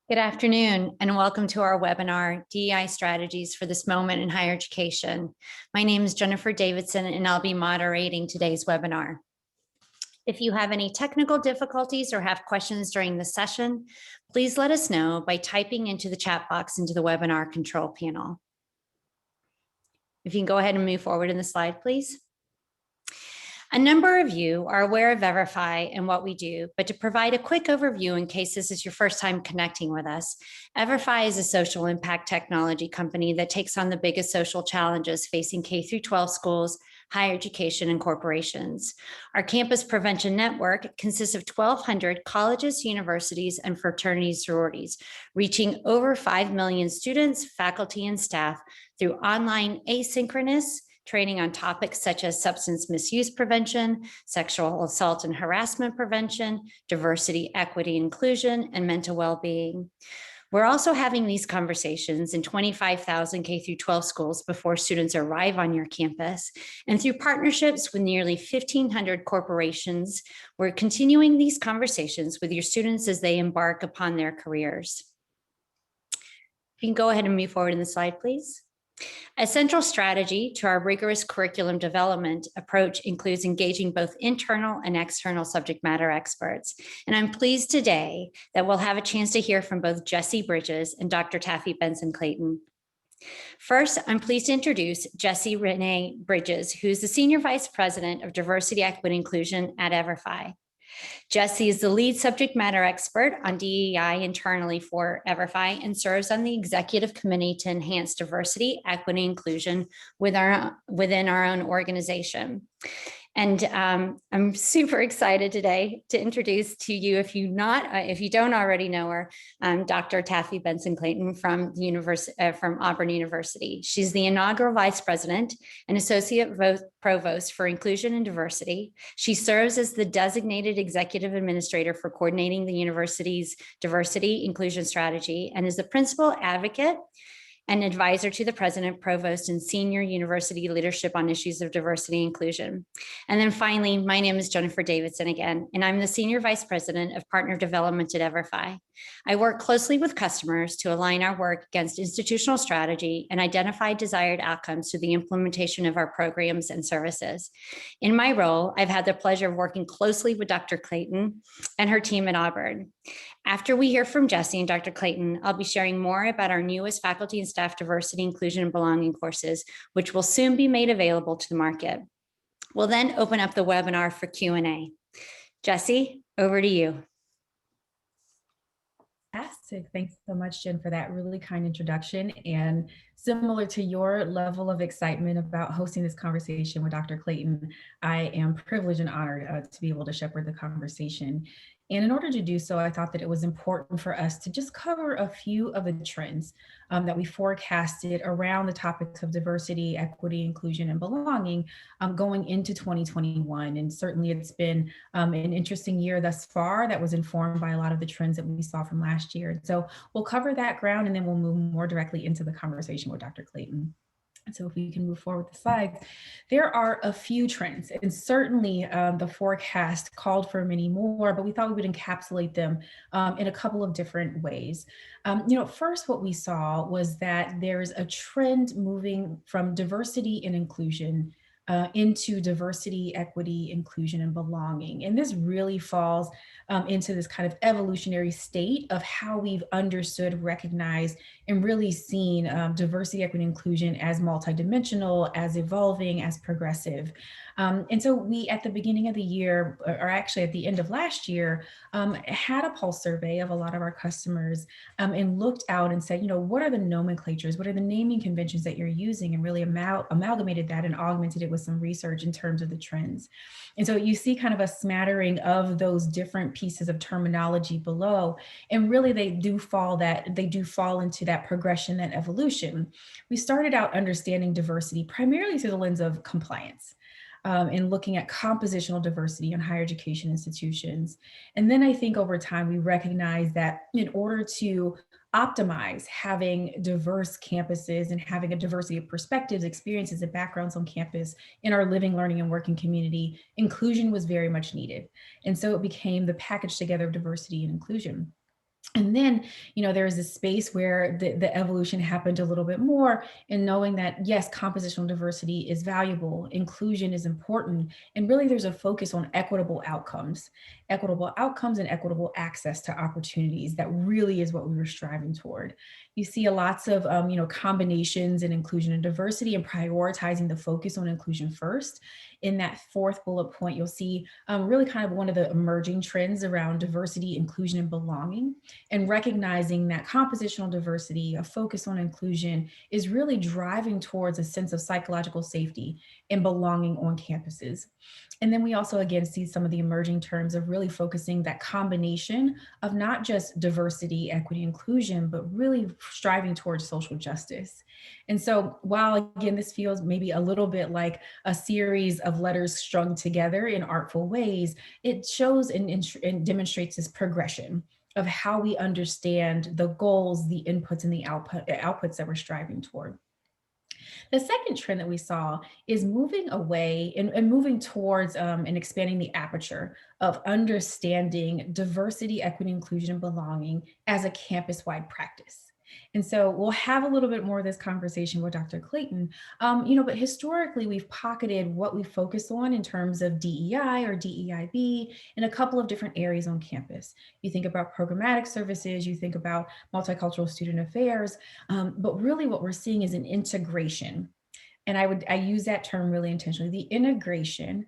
Good afternoon, and welcome to our webinar, DEI Strategies for This Moment in Higher Education. My name is Jennifer Davidson, and I'll be moderating today's webinar. If you have any technical difficulties or have questions during the session, please let us know by typing into the chat box into the webinar control panel. If you can go ahead and move forward in the slide, please. A number of you are aware of Everfi and what we do, but to provide a quick overview in case this is your first time connecting with us, Everfi is a social impact technology company that takes on the biggest social challenges facing K-12 schools, higher education, and corporations. Our campus prevention network consists of 1,200 colleges, universities, and fraternities, sororities, reaching over 5 million students, faculty, and staff through online asynchronous training on topics such as substance misuse prevention, sexual assault and harassment prevention, diversity, equity, inclusion, and mental well-being. We're also having these conversations in 25,000 K-12 schools before students arrive on your campus. And through partnerships with nearly 1,500 corporations, we're continuing these conversations with your students as they embark upon their careers. If you can go ahead and move forward in the slide, please. A central strategy to our rigorous curriculum development approach includes engaging both internal and external subject matter experts. And I'm pleased today that we'll have a chance to hear from both Jessie Bridges and Dr. Taffye Benson Claton. First, I'm pleased to introduce Jessie Renee Bridges, who's the Senior Vice President of Diversity, Equity, and Inclusion at Everfi. Jessie is the lead subject matter expert on DEI internally for Everfi and serves on the executive committee to enhance diversity, equity, inclusion within our own organization. And I'm super excited today to introduce to you, if you don't already know her, Dr. Taffye Benson Claton from Auburn University. She's the inaugural Vice President and Associate Provost for Inclusion and Diversity. She serves as the designated Executive Administrator for coordinating the university's diversity inclusion strategy and is the principal advocate and advisor to the president, provost, and senior university leadership on issues of diversity and inclusion. And then finally, my name is Jennifer Davidson again, and I'm the senior vice president of partner development at Everfi. I work closely with customers to align our work against institutional strategy and identify desired outcomes through the implementation of our programs and services. In my role, I've had the pleasure of working closely with Dr. Claton and her team at Auburn. After we hear from Jessie and Dr. Claton, I'll be sharing more about our newest faculty and staff diversity, inclusion, and belonging courses, which will soon be made available to the market. We'll then open up the webinar for Q&A. Jessie, over to you. Fantastic. Thanks so much, Jen, for that really kind introduction. And similar to your level of excitement about hosting this conversation with Dr. Claton, I am privileged and honored to be able to shepherd the conversation. And in order to do so, I thought that it was important for us to just cover a few of the trends that we forecasted around the topics of diversity, equity, inclusion, and belonging going into 2021. And certainly it's been an interesting year thus far that was informed by a lot of the trends that we saw from last year. So we'll cover that ground and then we'll move more directly into the conversation with Dr. Claton. So if we can move forward with the slides, there are a few trends, and certainly the forecast called for many more, but we thought we would encapsulate them in a couple of different ways. First, what we saw was that there's a trend moving from diversity and inclusion into diversity, equity, inclusion, and belonging. And this really falls into this kind of evolutionary state of how we've understood, recognized, and really seen diversity, equity, and inclusion as multidimensional, as evolving, as progressive. And so we, at the beginning of the year, or actually at the end of last year, had a pulse survey of a lot of our customers and looked out and said, what are the nomenclatures? What are the naming conventions that you're using? And really amalgamated that and augmented it with some research in terms of the trends. And so you see kind of a smattering of those different pieces of terminology below. And really they do fall into that progression, that evolution. We started out understanding diversity primarily through the lens of compliance. And looking at compositional diversity in higher education institutions. And then I think over time, we recognize that in order to optimize having diverse campuses and having a diversity of perspectives, experiences, and backgrounds on campus in our living, learning, and working community, inclusion was very much needed. And so it became the package together of diversity and inclusion. And then, there is a space where the evolution happened a little bit more in knowing that, yes, compositional diversity is valuable, inclusion is important, and really there's a focus on equitable outcomes and equitable access to opportunities. That really is what we were striving toward. You see lots of, combinations in inclusion and diversity and prioritizing the focus on inclusion first. In that fourth bullet point, you'll see really kind of one of the emerging trends around diversity, inclusion, and belonging, and recognizing that compositional diversity, a focus on inclusion, is really driving towards a sense of psychological safety and belonging on campuses. And then we also, again, see some of the emerging terms of really focusing that combination of not just diversity, equity, inclusion, but really striving towards social justice. And so while, again, this feels maybe a little bit like a series of letters strung together in artful ways, it shows and demonstrates this progression of how we understand the goals, the inputs, and the outputs that we're striving toward. The second trend that we saw is moving away and moving towards and expanding the aperture of understanding diversity, equity, inclusion, and belonging as a campus-wide practice. And so we'll have a little bit more of this conversation with Dr. Claton, but historically we've pocketed what we focus on in terms of DEI or DEIB in a couple of different areas on campus. You think about programmatic services, you think about multicultural student affairs, but really what we're seeing is an integration. And I use that term really intentionally, the integration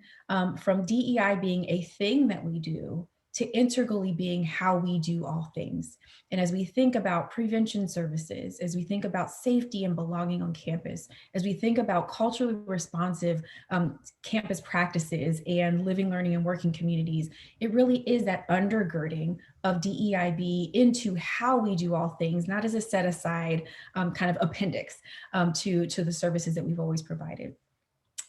from DEI being a thing that we do to integrally being how we do all things. And as we think about prevention services, as we think about safety and belonging on campus, as we think about culturally responsive campus practices and living, learning, and working communities, it really is that undergirding of DEIB into how we do all things, not as a set aside kind of appendix to the services that we've always provided.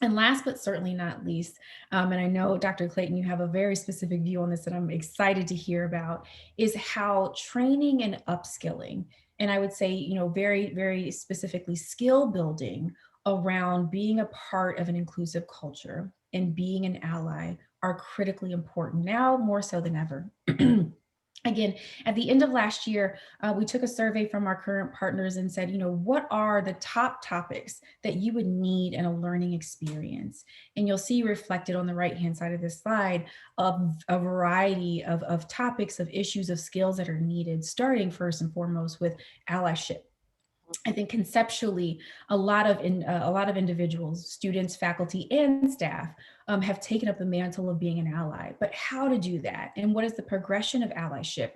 And last but certainly not least, and I know Dr. Claton, you have a very specific view on this that I'm excited to hear about, is how training and upskilling, and I would say, very, very specifically skill building around being a part of an inclusive culture and being an ally are critically important now more so than ever. Again, at the end of last year, we took a survey from our current partners and said, what are the top topics that you would need in a learning experience? And you'll see reflected on the right-hand side of this slide of a variety of topics, of issues, of skills that are needed, starting first and foremost with allyship. I think conceptually, a lot of individuals, students, faculty, and staff have taken up the mantle of being an ally. But how to do that, and what is the progression of allyship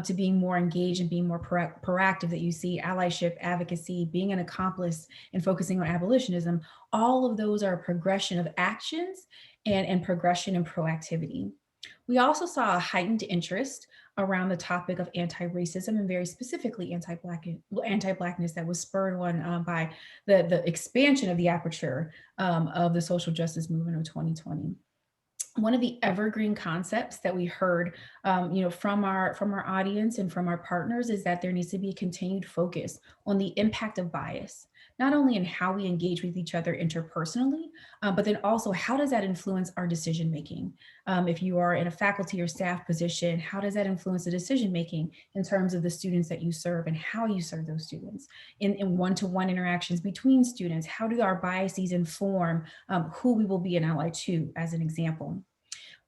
to being more engaged and being more proactive? That you see allyship, advocacy, being an accomplice, and focusing on abolitionism. All of those are a progression of actions and progression and proactivity. We also saw a heightened interest around the topic of anti-racism and very specifically anti-Blackness that was spurred on by the expansion of the aperture of the social justice movement of 2020. One of the evergreen concepts that we heard, from our audience and from our partners is that there needs to be a continued focus on the impact of bias, not only in how we engage with each other interpersonally, but then also how does that influence our decision making? If you are in a faculty or staff position, how does that influence the decision making in terms of the students that you serve and how you serve those students? In one-to-one interactions between students, how do our biases inform who we will be an ally to, as an example?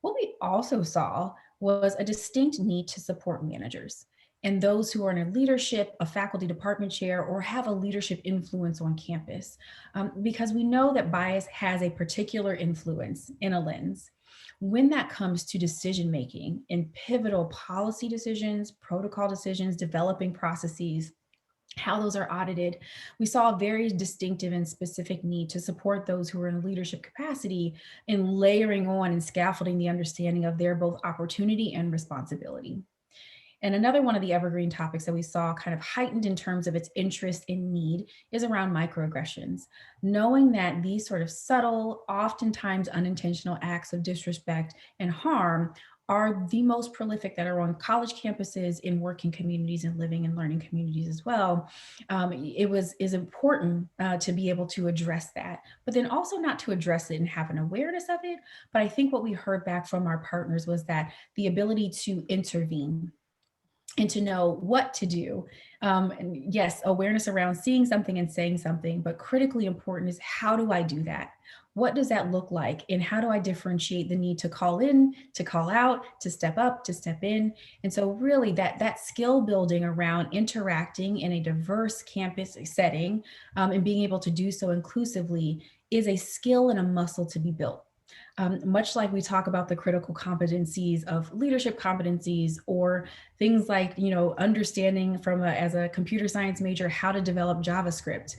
What we also saw was a distinct need to support managers and those who are in a leadership, a faculty department chair, or have a leadership influence on campus, because we know that bias has a particular influence in a lens. When that comes to decision-making in pivotal policy decisions, protocol decisions, developing processes, how those are audited, we saw a very distinctive and specific need to support those who are in a leadership capacity in layering on and scaffolding the understanding of their both opportunity and responsibility. And another one of the evergreen topics that we saw kind of heightened in terms of its interest and need is around microaggressions. Knowing that these sort of subtle, oftentimes unintentional acts of disrespect and harm are the most prolific that are on college campuses, in working communities, and living and learning communities as well. Is important to be able to address that, but then also not to address it and have an awareness of it. But I think what we heard back from our partners was that the ability to intervene and to know what to do. And yes, awareness around seeing something and saying something, but critically important is, how do I do that? What does that look like? And how do I differentiate the need to call in, to call out, to step up, to step in? And so really that skill building around interacting in a diverse campus setting, and being able to do so inclusively, is a skill and a muscle to be built. Much like we talk about the critical competencies of leadership competencies, or things like, understanding as a computer science major, how to develop JavaScript.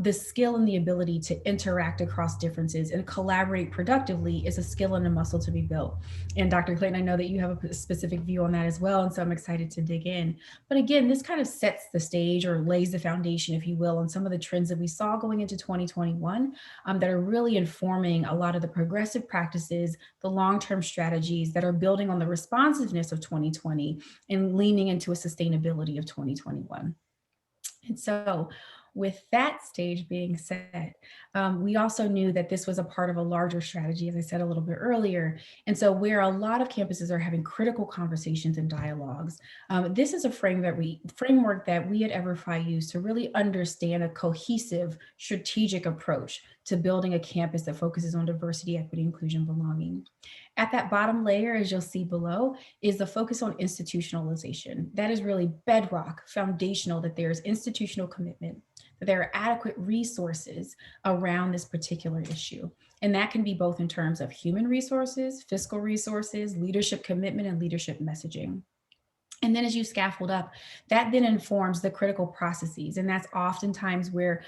The skill and the ability to interact across differences and collaborate productively is a skill and a muscle to be built. And Dr. Clayton, I know that you have a specific view on that as well, and so I'm excited to dig in. But again, this kind of sets the stage, or lays the foundation, if you will, on some of the trends that we saw going into 2021, that are really informing a lot of the progressive practices, the long-term strategies that are building on the responsiveness of 2020 and leaning into a sustainability of 2021. And so, with that stage being set, we also knew that this was a part of a larger strategy, as I said a little bit earlier. And so, where a lot of campuses are having critical conversations and dialogues, this is a framework that we at Everfi use to really understand a cohesive, strategic approach to building a campus that focuses on diversity, equity, inclusion, belonging. At that bottom layer, as you'll see below, is the focus on institutionalization. That is really bedrock, foundational, that there's institutional commitment, that there are adequate resources around this particular issue. And that can be both in terms of human resources, fiscal resources, leadership commitment, and leadership messaging. And then as you scaffold up, that then informs the critical processes. And that's oftentimes where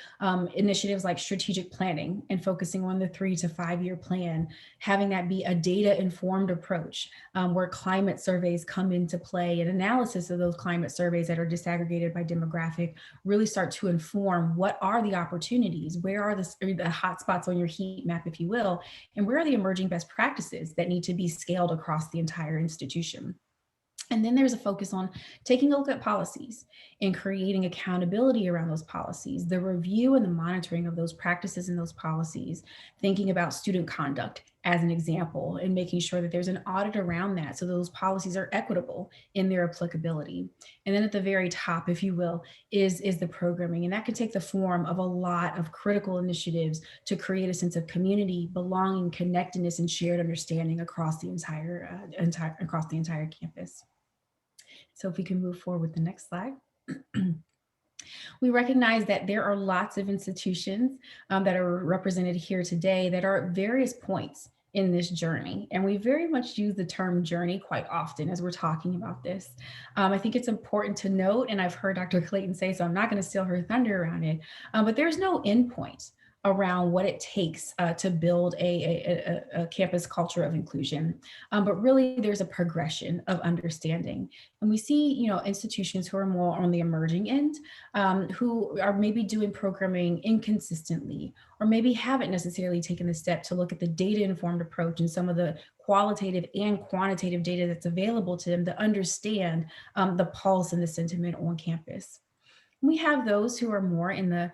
initiatives like strategic planning and focusing on the 3 to 5 year plan, having that be a data informed approach, where climate surveys come into play, and analysis of those climate surveys that are disaggregated by demographic really start to inform what are the opportunities, where are the hot spots on your heat map, if you will, and where are the emerging best practices that need to be scaled across the entire institution. And then there's a focus on taking a look at policies and creating accountability around those policies, the review and the monitoring of those practices and those policies, thinking about student conduct as an example, and making sure that there's an audit around that so those policies are equitable in their applicability. And then at the very top, if you will, is the programming. And that can take the form of a lot of critical initiatives to create a sense of community, belonging, connectedness, and shared understanding across the entire campus. So if we can move forward with the next slide. We recognize that there are lots of institutions that are represented here today that are at various points in this journey. And we very much use the term journey quite often as we're talking about this. I think it's important to note, and I've heard Dr. Claton say, so I'm not going to steal her thunder around it, but there's no endpoint around what it takes to build a campus culture of inclusion. But really there's a progression of understanding. And we see, institutions who are more on the emerging end, who are maybe doing programming inconsistently, or maybe haven't necessarily taken the step to look at the data-informed approach and some of the qualitative and quantitative data that's available to them to understand the pulse and the sentiment on campus. We have those who are more in the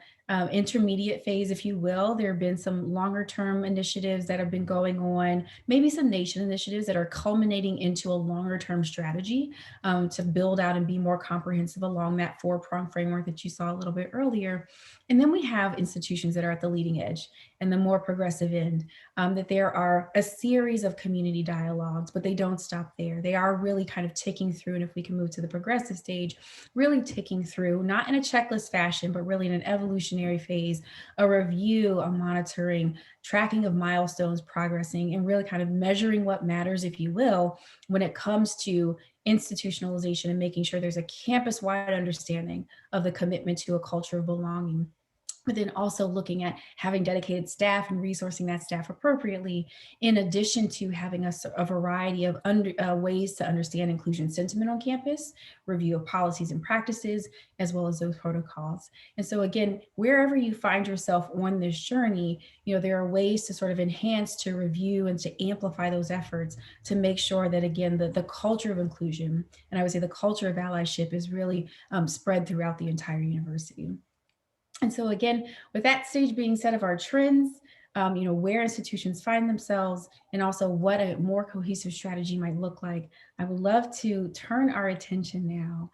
intermediate phase, if you will. There have been some longer term initiatives that have been going on, maybe some nation initiatives that are culminating into a longer term strategy to build out and be more comprehensive along that 4-prong framework that you saw a little bit earlier. And then we have institutions that are at the leading edge and the more progressive end, that there are a series of community dialogues, but they don't stop there. They are really kind of ticking through, and if we can move to the progressive stage, really ticking through, not in a checklist fashion, but really in an evolutionary phase, a review, a monitoring, tracking of milestones, progressing, and really kind of measuring what matters, if you will, when it comes to institutionalization and making sure there's a campus-wide understanding of the commitment to a culture of belonging. But then also looking at having dedicated staff and resourcing that staff appropriately, in addition to having a variety of ways to understand inclusion sentiment on campus, review of policies and practices, as well as those protocols. And so again, wherever you find yourself on this journey, there are ways to sort of enhance, to review, and to amplify those efforts to make sure that, again, the culture of inclusion, and I would say the culture of allyship, is really spread throughout the entire university. And so again, with that stage being set of our trends, where institutions find themselves, and also what a more cohesive strategy might look like. I would love to turn our attention now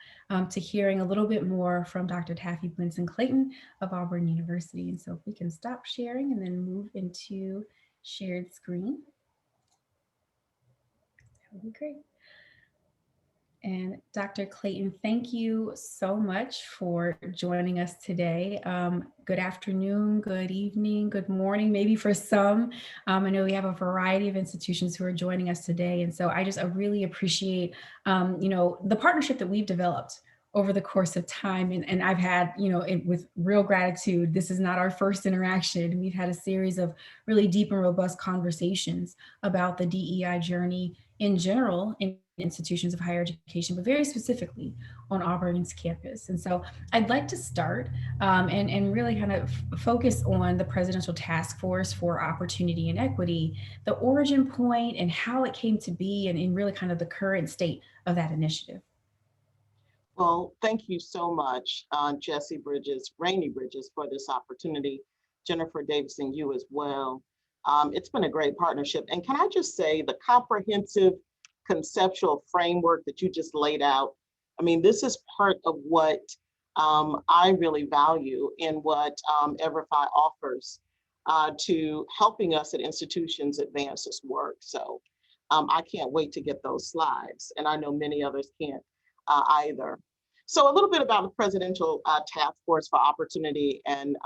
to hearing a little bit more from Dr. Taffye Benson Claton of Auburn University. And so if we can stop sharing and then move into shared screen, that would be great. And Dr. Claton, thank you so much for joining us today. Good afternoon, good evening, good morning, maybe for some. I know we have a variety of institutions who are joining us today. And so I really appreciate, the partnership that we've developed over the course of time. And I've had, with real gratitude, this is not our first interaction. We've had a series of really deep and robust conversations about the DEI journey in general in institutions of higher education, but very specifically on Auburn's campus. And so I'd like to start and really kind of focus on the Presidential Task Force for Opportunity and Equity, the origin point and how it came to be, and really kind of the current state of that initiative. Well, thank you so much, Rainey Bridges, for this opportunity. Jennifer Davidson, you as well. It's been a great partnership. And can I just say the comprehensive conceptual framework that you just laid out, I mean, this is part of what I really value in what Everfi offers to helping us at institutions advance this work. So I can't wait to get those slides, and I know many others can't either. So a little bit about the Presidential Task Force for Opportunity and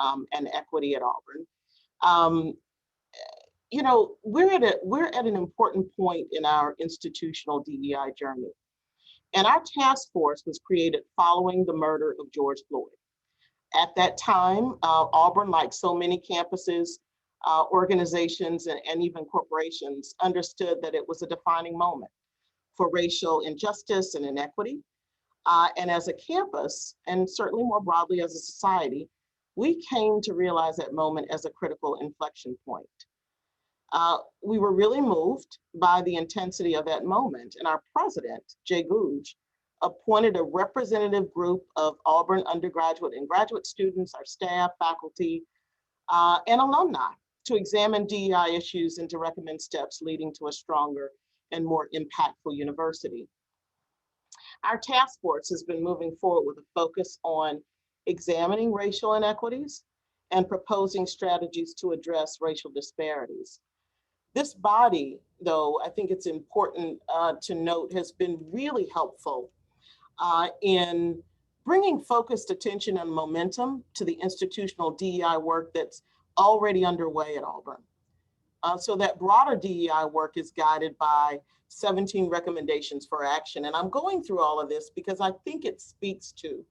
Equity at Auburn. We're at an important point in our institutional DEI journey. And our task force was created following the murder of George Floyd. At that time, Auburn, like so many campuses, organizations, and even corporations, understood that it was a defining moment for racial injustice and inequity. And as a campus, and certainly more broadly as a society, we came to realize that moment as a critical inflection point. We were really moved by the intensity of that moment, and our president, Jay Gouge, appointed a representative group of Auburn undergraduate and graduate students, our staff, faculty, and alumni to examine DEI issues and to recommend steps leading to a stronger and more impactful university. Our task force has been moving forward with a focus on examining racial inequities and proposing strategies to address racial disparities. This body, though, I think it's important to note, has been really helpful in bringing focused attention and momentum to the institutional DEI work that's already underway at Auburn. So that broader DEI work is guided by 17 recommendations for action. And I'm going through all of this because I think it speaks to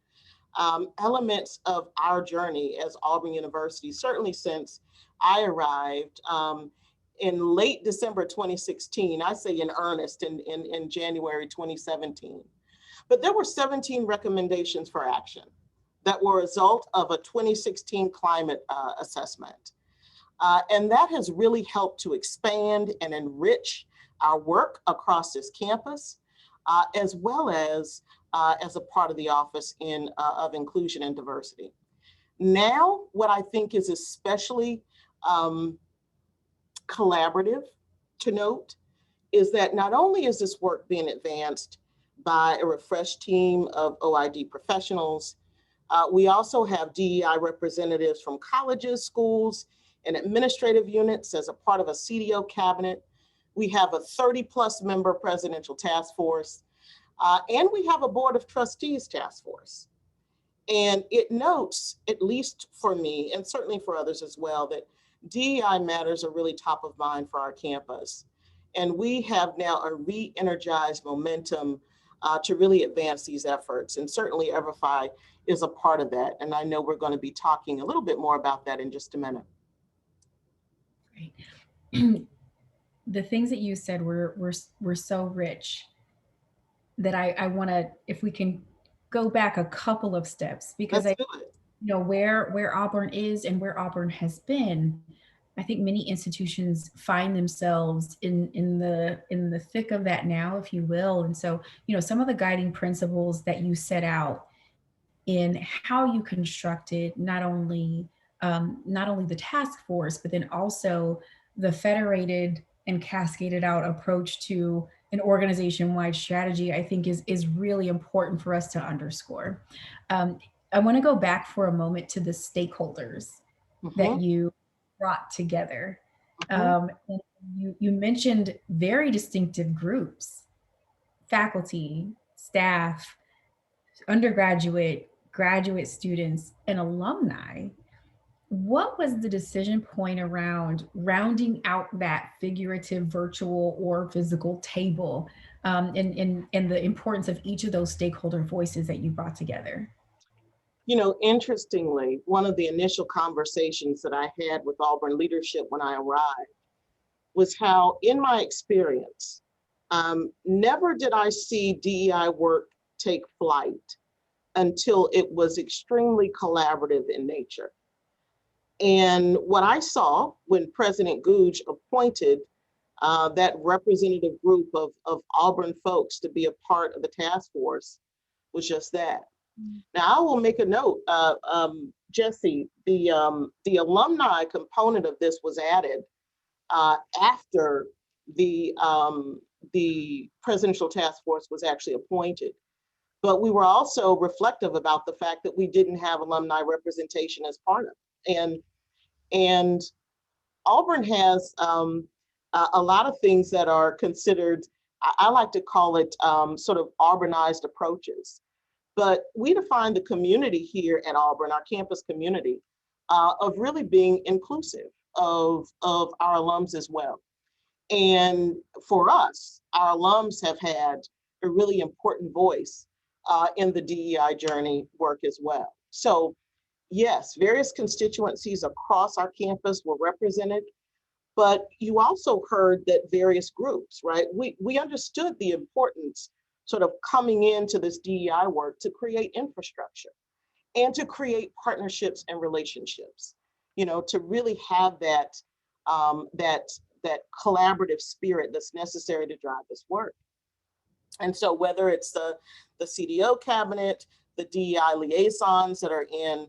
elements of our journey as Auburn University, certainly since I arrived in late December 2016, I say in earnest in January 2017. But there were 17 recommendations for action that were a result of a 2016 climate assessment. And that has really helped to expand and enrich our work across this campus, as well as a part of the Office of Inclusion and Diversity. Now, what I think is especially collaborative to note is that not only is this work being advanced by a refreshed team of OID professionals, we also have DEI representatives from colleges, schools, and administrative units as a part of a CDO cabinet. We have a 30+ member presidential task force, and we have a board of trustees task force. And it notes, at least for me, and certainly for others as well, that DEI matters are really top of mind for our campus. And we have now a re-energized momentum to really advance these efforts. And certainly Everfi is a part of that. And I know we're going to be talking a little bit more about that in just a minute. Great. The things that you said were so rich that I want to, if we can go back a couple of steps, because where Auburn is and where Auburn has been, I think many institutions find themselves in the thick of that now, if you will. And so, some of the guiding principles that you set out in how you constructed not only not only the task force, but then also the federated and cascaded out approach to an organization-wide strategy, I think is really important for us to underscore. I want to go back for a moment to the stakeholders that you brought together. And you mentioned very distinctive groups: faculty, staff, undergraduate, graduate students, and alumni. What was the decision point around rounding out that figurative, virtual, or physical table, and the importance of each of those stakeholder voices that you brought together? You know, interestingly, one of the initial conversations that I had with Auburn leadership when I arrived was how, in my experience, never did I see DEI work take flight until it was extremely collaborative in nature. And what I saw when President Googe appointed that representative group of Auburn folks to be a part of the task force was just that. Now, I will make a note, Jesse, the alumni component of this was added after the presidential task force was actually appointed. But we were also reflective about the fact that we didn't have alumni representation as part of it. And Auburn has a lot of things that are considered, I like to call it sort of Auburnized approaches. But we define the community here at Auburn, our campus community, of really being inclusive of our alums as well. And for us, our alums have had a really important voice in the DEI journey work as well. So yes, various constituencies across our campus were represented, but you also heard that various groups, right? We understood the importance sort of coming into this DEI work to create infrastructure and to create partnerships and relationships, you know, to really have that, that collaborative spirit that's necessary to drive this work. And so whether it's the CDO cabinet, the DEI liaisons that are in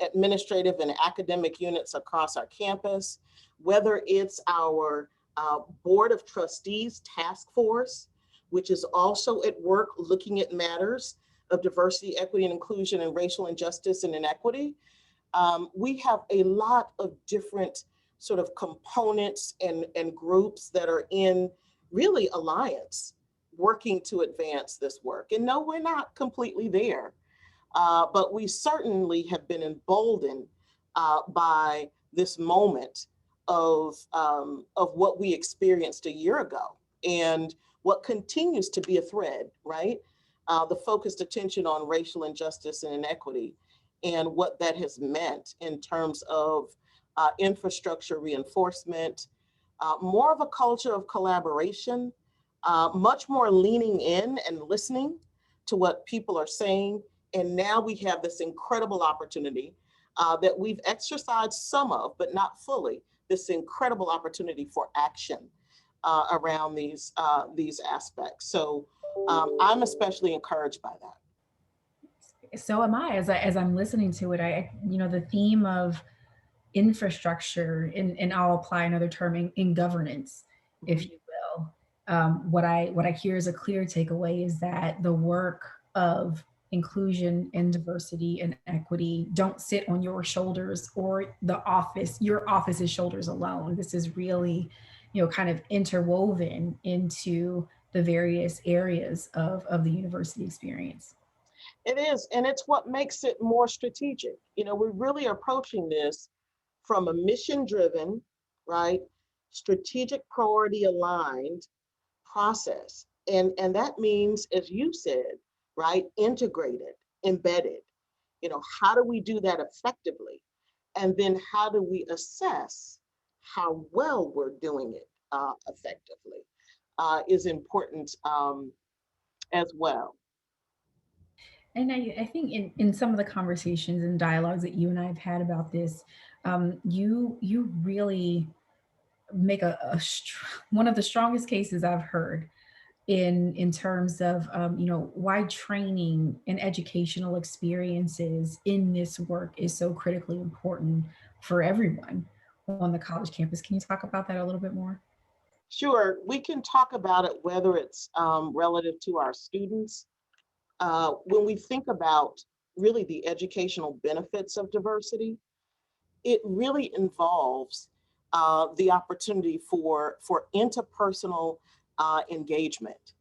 administrative and academic units across our campus, whether it's our Board of Trustees task force, which is also at work looking at matters of diversity, equity, and inclusion, and racial injustice and inequity. We have a lot of different sort of components and groups that are in really alliance, working to advance this work. And no, we're not completely there, but we certainly have been emboldened by this moment of what we experienced a year ago and what continues to be a thread, right? The focused attention on racial injustice and inequity and what that has meant in terms of infrastructure reinforcement, more of a culture of collaboration, much more leaning in and listening to what people are saying. And now we have this incredible opportunity that we've exercised some of, but not fully, this incredible opportunity for action around these aspects. So I'm especially encouraged by that. So am I, as I'm listening to it, the theme of infrastructure, and I'll apply another term in governance, if you will. What I hear as a clear takeaway is that the work of inclusion and diversity and equity don't sit on your shoulders or your office's shoulders alone. This is really, kind of interwoven into the various areas of the university experience. It is, and it's what makes it more strategic. We're really approaching this from a mission-driven, right, strategic priority aligned process. And that means, as you said, right, integrated, embedded. How do we do that effectively? And then how do we assess how well we're doing it effectively is important as well. And I think in some of the conversations and dialogues that you and I have had about this, you really make one of the strongest cases I've heard in terms of, why training and educational experiences in this work is so critically important for everyone on the college campus. Can you talk about that a little bit more? Sure, we can talk about it, whether it's relative to our students. When we think about really the educational benefits of diversity, it really involves the opportunity for interpersonal engagement.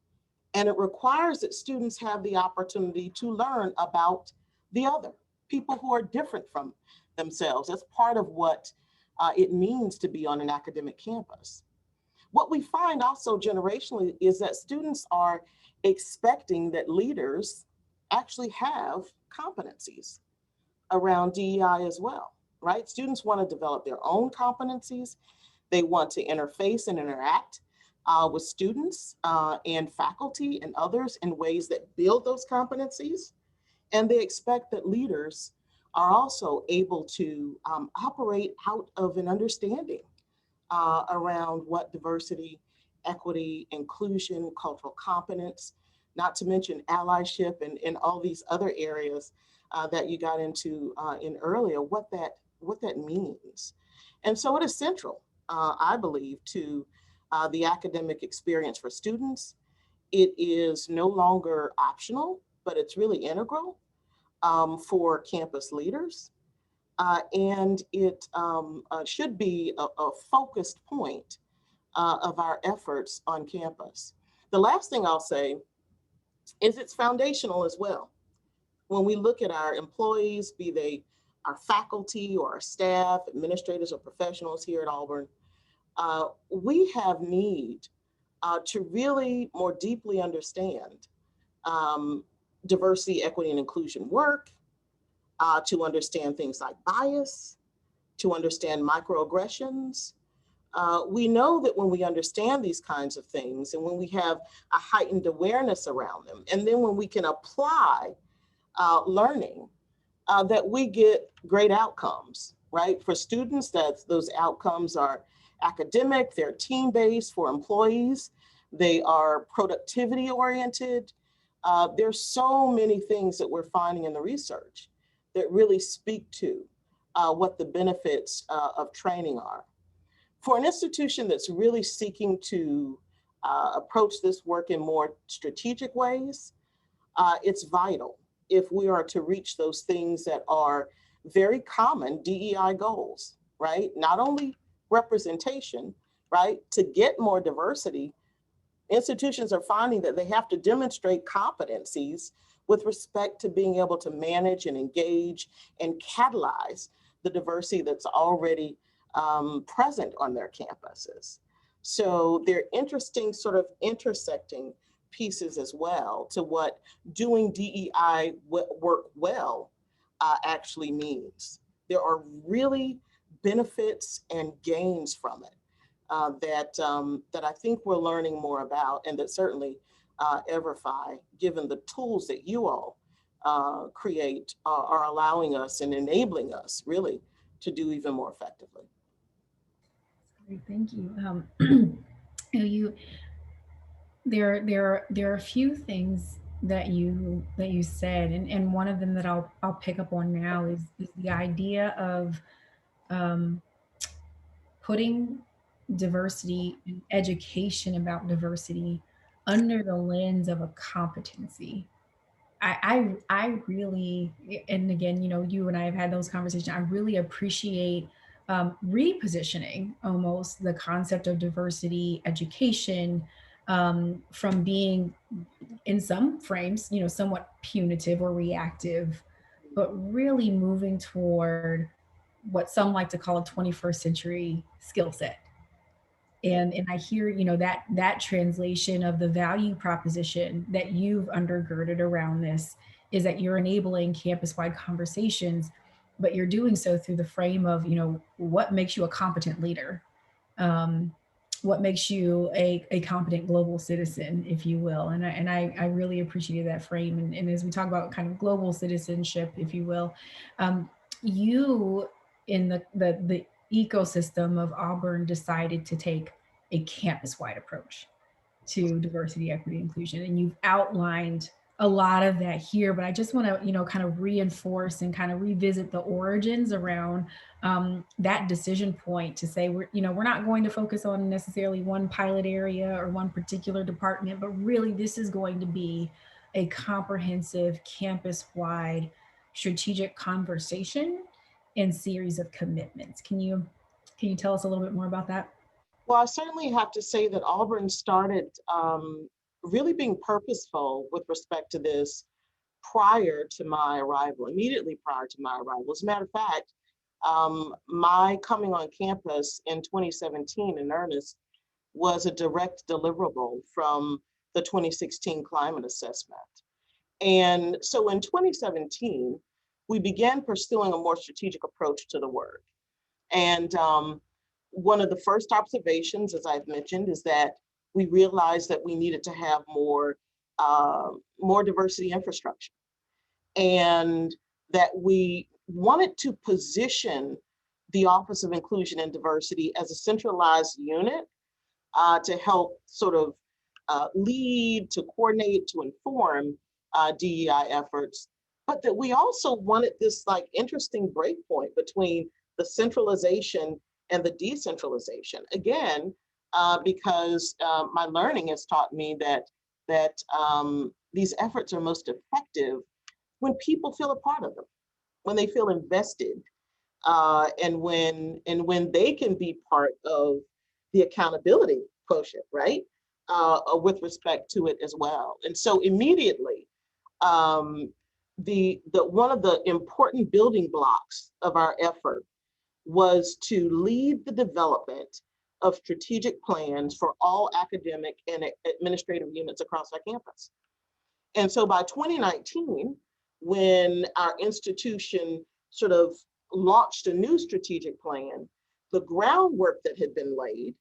And it requires that students have the opportunity to learn about the other, people who are different from themselves. That's part of what it means to be on an academic campus. What we find also generationally is that students are expecting that leaders actually have competencies around DEI as well, right? Students want to develop their own competencies. They want to interface and interact with students and faculty and others in ways that build those competencies. And they expect that leaders are also able to operate out of an understanding around what diversity, equity, inclusion, cultural competence, not to mention allyship and all these other areas that you got into in earlier, what that means. And so it is central, I believe, to the academic experience for students. It is no longer optional, but it's really integral for campus leaders. And it should be a focused point of our efforts on campus. The last thing I'll say is it's foundational as well. When we look at our employees, be they our faculty or our staff, administrators or professionals here at Auburn, we have need to really more deeply understand diversity, equity, and inclusion work, to understand things like bias, to understand microaggressions. We know that when we understand these kinds of things and when we have a heightened awareness around them, and then when we can apply learning, that we get great outcomes, right? For students, those outcomes are academic, they're team-based. For employees, they are productivity oriented. There's so many things that we're finding in the research that really speak to what the benefits of training are. For an institution that's really seeking to approach this work in more strategic ways, it's vital if we are to reach those things that are very common DEI goals, right? Not only representation, right? To get more diversity, institutions are finding that they have to demonstrate competencies with respect to being able to manage and engage and catalyze the diversity that's already present on their campuses. So they're interesting sort of intersecting pieces as well to what doing DEI work well actually means. There are really benefits and gains from it that I think we're learning more about, and that certainly Everfi, given the tools that you all create, are allowing us and enabling us really to do even more effectively. Great, thank you. You there are a few things that you said, and one of them that I'll pick up on now is the idea of um, putting diversity and education about diversity under the lens of a competency. I really, and again, you and I have had those conversations. I really appreciate repositioning almost the concept of diversity education from being, in some frames, somewhat punitive or reactive, but really moving toward what some like to call a 21st century skill set. And I hear, that translation of the value proposition that you've undergirded around this is that you're enabling campus-wide conversations, but you're doing so through the frame of, what makes you a competent leader, um, what makes you a competent global citizen, if you will. And I really appreciated that frame. And as we talk about kind of global citizenship, if you will, you in the ecosystem of Auburn decided to take a campus-wide approach. to diversity, equity, inclusion. And you've outlined a lot of that here, but I just want to, kind of reinforce and kind of revisit the origins around that decision point to say we're not going to focus on necessarily one pilot area or one particular department, but really this is going to be a comprehensive campus-wide strategic conversation and series of commitments. Can you tell us a little bit more about that? Well, I certainly have to say that Auburn started really being purposeful with respect to this prior to my arrival, immediately prior to my arrival. As a matter of fact, my coming on campus in 2017 in earnest was a direct deliverable from the 2016 climate assessment. And so in 2017, we began pursuing a more strategic approach to the work. And one of the first observations, as I've mentioned, is that we realized that we needed to have more diversity infrastructure, and that we wanted to position the Office of Inclusion and Diversity as a centralized unit to help sort of lead, to coordinate, to inform DEI efforts, but that we also wanted this like interesting breakpoint between the centralization and the decentralization. Again, because my learning has taught me that these efforts are most effective when people feel a part of them, when they feel invested, and when they can be part of the accountability quotient, right? With respect to it as well. And so immediately, the one of the important building blocks of our effort was to lead the development of strategic plans for all academic and administrative units across our campus. And so by 2019, when our institution sort of launched a new strategic plan, the groundwork that had been laid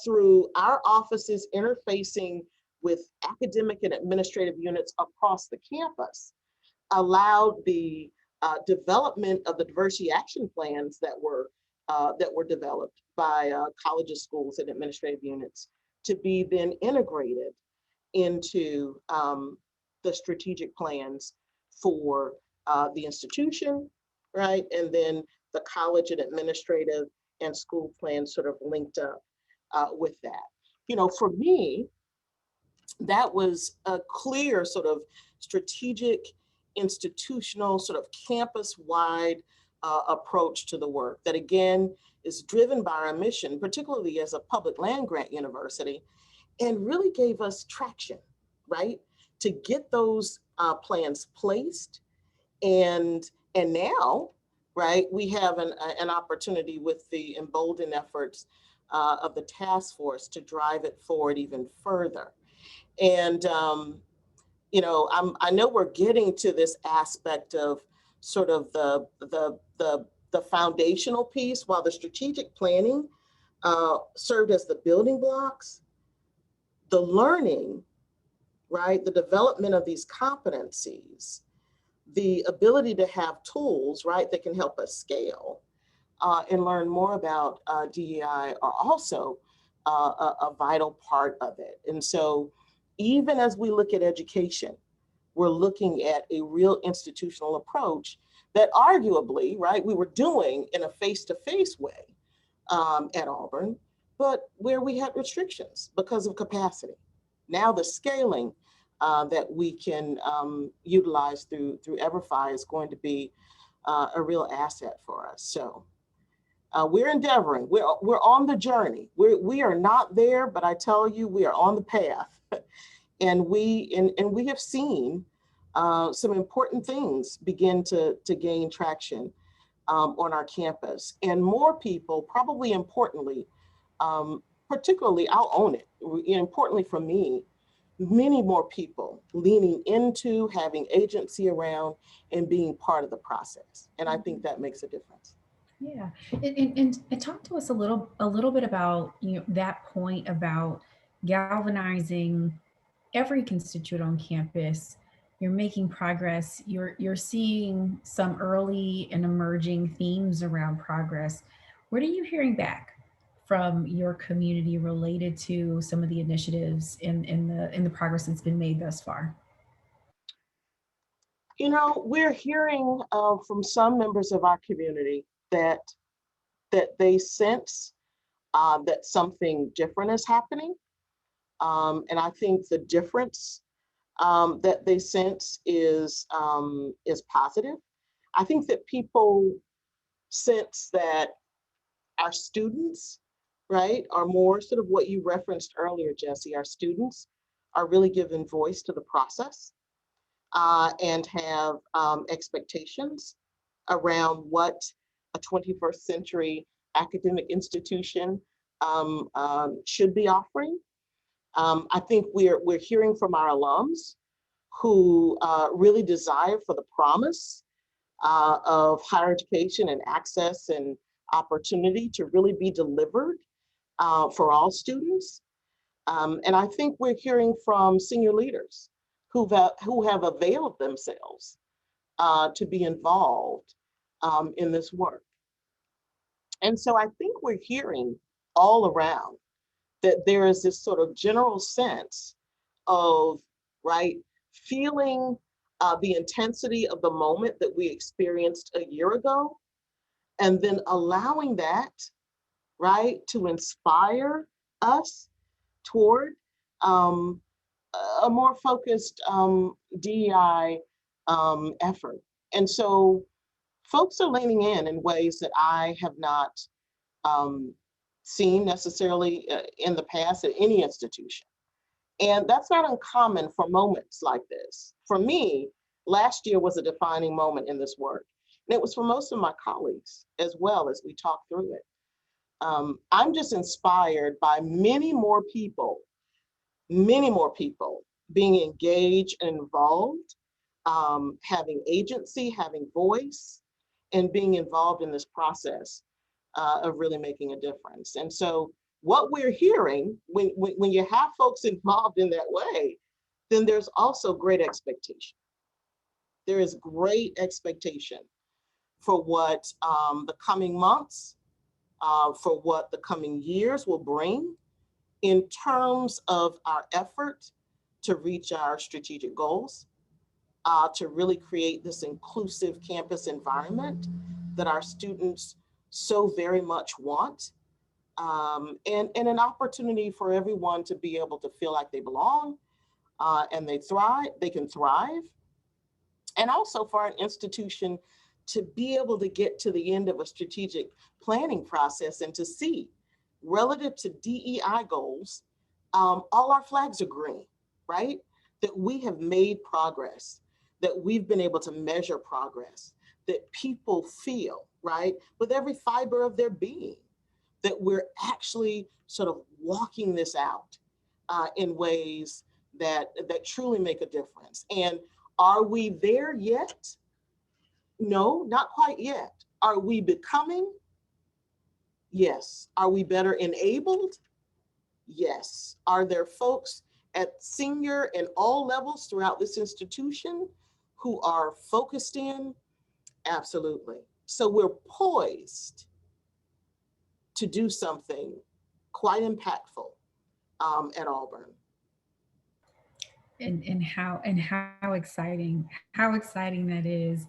through our offices interfacing with academic and administrative units across the campus allowed the development of the diversity action plans that were developed by colleges, schools, and administrative units to be then integrated into the strategic plans for the institution, right? And then the college and administrative and school plans sort of linked up with that. You know, for me, that was a clear sort of strategic, institutional, sort of campus-wide approach to the work that, again, is driven by our mission, particularly as a public land grant university, and really gave us traction, right? To get those plans placed. And now, right, we have an opportunity with the emboldened efforts of the task force to drive it forward even further. And, you know, I know we're getting to this aspect of sort of the foundational piece, while the strategic planning served as the building blocks. The learning, right, the development of these competencies, the ability to have tools, right, that can help us scale and learn more about DEI are also a vital part of it. And so even as we look at education, we're looking at a real institutional approach that arguably, right, we were doing in a face-to-face way at Auburn, but where we had restrictions because of capacity. Now the scaling that we can utilize through Everfi is going to be a real asset for us. So we're endeavoring, we're on the journey. We are not there, but I tell you, we are on the path. And we have seen some important things begin to gain traction on our campus, and more people, probably importantly, particularly, I'll own it, importantly for me, many more people leaning into, having agency around, and being part of the process. And I think that makes a difference. Yeah, and talk to us a little bit about that point about galvanizing every constituent on campus. You're making progress. You're seeing some early and emerging themes around progress. What are you hearing back from your community related to some of the initiatives in the progress that's been made thus far? You know, we're hearing from some members of our community that they sense that something different is happening. And I think the difference that they sense is positive. I think that people sense that our students, right, are more sort of what you referenced earlier, Jesse. Our students are really giving voice to the process and have expectations around what a 21st century academic institution should be offering. I think we're hearing from our alums who really desire for the promise of higher education and access and opportunity to really be delivered for all students. And I think we're hearing from senior leaders who have availed themselves to be involved in this work. And so I think we're hearing all around that there is this sort of general sense of, right, feeling the intensity of the moment that we experienced a year ago, and then allowing that, right, to inspire us toward a more focused DEI effort. And so folks are leaning in ways that I have not seen necessarily in the past at any institution. And that's not uncommon for moments like this. For me, last year was a defining moment in this work. And it was for most of my colleagues as well as we talked through it. I'm just inspired by many more people being engaged and involved, having agency, having voice, and being involved in this process of really making a difference. And so what we're hearing, when you have folks involved in that way, then there's also great expectation. There is great expectation for what the coming months, for what the coming years will bring in terms of our effort to reach our strategic goals, to really create this inclusive campus environment that our students so very much want, and an opportunity for everyone to be able to feel like they belong and they can thrive, and also for an institution to be able to get to the end of a strategic planning process and to see, relative to DEI goals, all our flags are green, right? That we have made progress, that we've been able to measure progress, that people feel, right, with every fiber of their being, that we're actually sort of walking this out in ways that truly make a difference. And are we there yet? No, not quite yet. Are we becoming? Yes. Are we better enabled? Yes. Are there folks at senior and all levels throughout this institution who are focused in? Absolutely. So we're poised to do something quite impactful at Auburn. And how exciting that is.